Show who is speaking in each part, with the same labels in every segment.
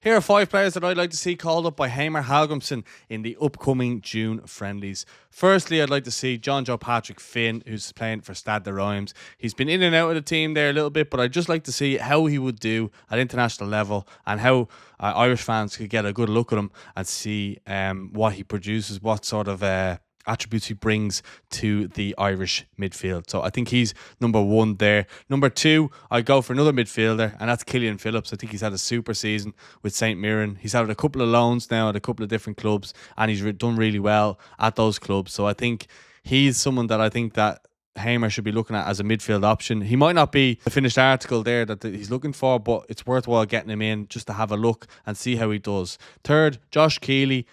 Speaker 1: Here are 5 players that I'd like to see called up by Hamer Hallgrimsson in the upcoming June friendlies. Firstly, I'd like to see John Joe Patrick Finn, who's playing for Stade de Reims. He's been in and out of the team there a little bit, but I'd just like to see how he would do at international level and how Irish fans could get a good look at him and see what he produces, what sort of attributes he brings to the Irish midfield. So I think he's number one there. Number two, I go for another midfielder, and that's Killian Phillips. I think he's had a super season with St Mirren. He's had a couple of loans now at a couple of different clubs, and he's done really well at those clubs. So I think he's someone that I think that Hamer should be looking at as a midfield option. He might not be the finished article there that he's looking for, but it's worthwhile getting him in just to have a look and see how he does. Third, Josh Keeley.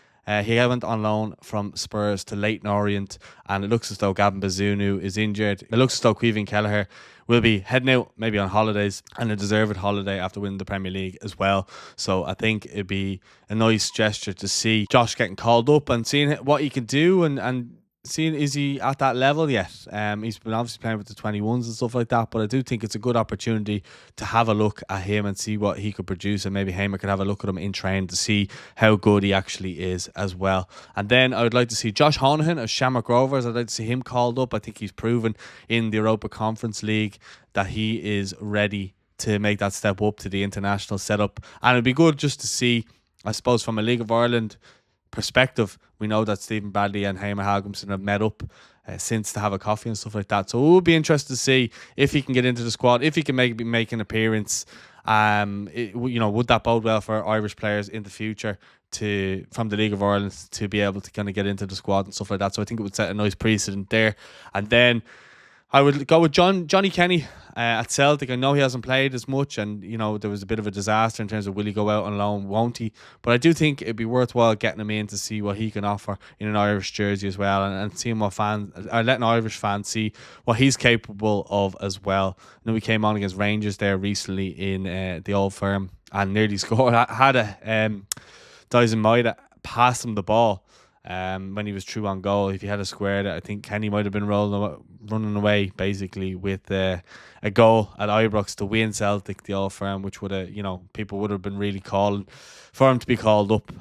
Speaker 1: He went on loan from Spurs to Leyton Orient, and it looks as though Gavin Bazunu is injured. It looks as though Caoimhín Kelleher will be heading out maybe on holidays, and a deserved holiday after winning the Premier League as well. So I think it'd be a nice gesture to see Josh getting called up and seeing what he can do and seeing is he at that level yet. He's been obviously playing with the 21s and stuff like that, but I do think it's a good opportunity to have a look at him and see what he could produce, and maybe Hamer could have a look at him in training to see how good he actually is as well. And then I would like to see Josh Honohan of Shamrock Rovers. I'd like to see him called up. I think he's proven in the Europa Conference League that he is ready to make that step up to the international setup, and it'd be good just to see, I suppose, from a League of Ireland perspective. We know that Stephen Bradley and Hamer Hallgrimsson have met up since to have a coffee and stuff like that. So it would be interesting to see if he can get into the squad, if he can make an appearance. Would that bode well for Irish players in the future from the League of Ireland to be able to kind of get into the squad and stuff like that. So I think it would set a nice precedent there. And then I would go with Johnny Kenny at Celtic. I know he hasn't played as much, and there was a bit of a disaster in terms of will he go out on loan, won't he? But I do think it'd be worthwhile getting him in to see what he can offer in an Irish jersey as well, and seeing what letting Irish fans see what he's capable of as well. I know we came on against Rangers there recently in the Old Firm and nearly scored. Had Dyson Maida passed him the ball when he was through on goal. If he had a square, I think Kenny might have been running away basically with a goal at Ibrox to win Celtic the All Firm, which would have, people would have been really calling for him to be called up.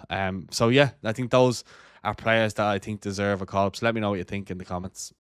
Speaker 1: So yeah, I think those are players that I think deserve a call up. So let me know what you think in the comments.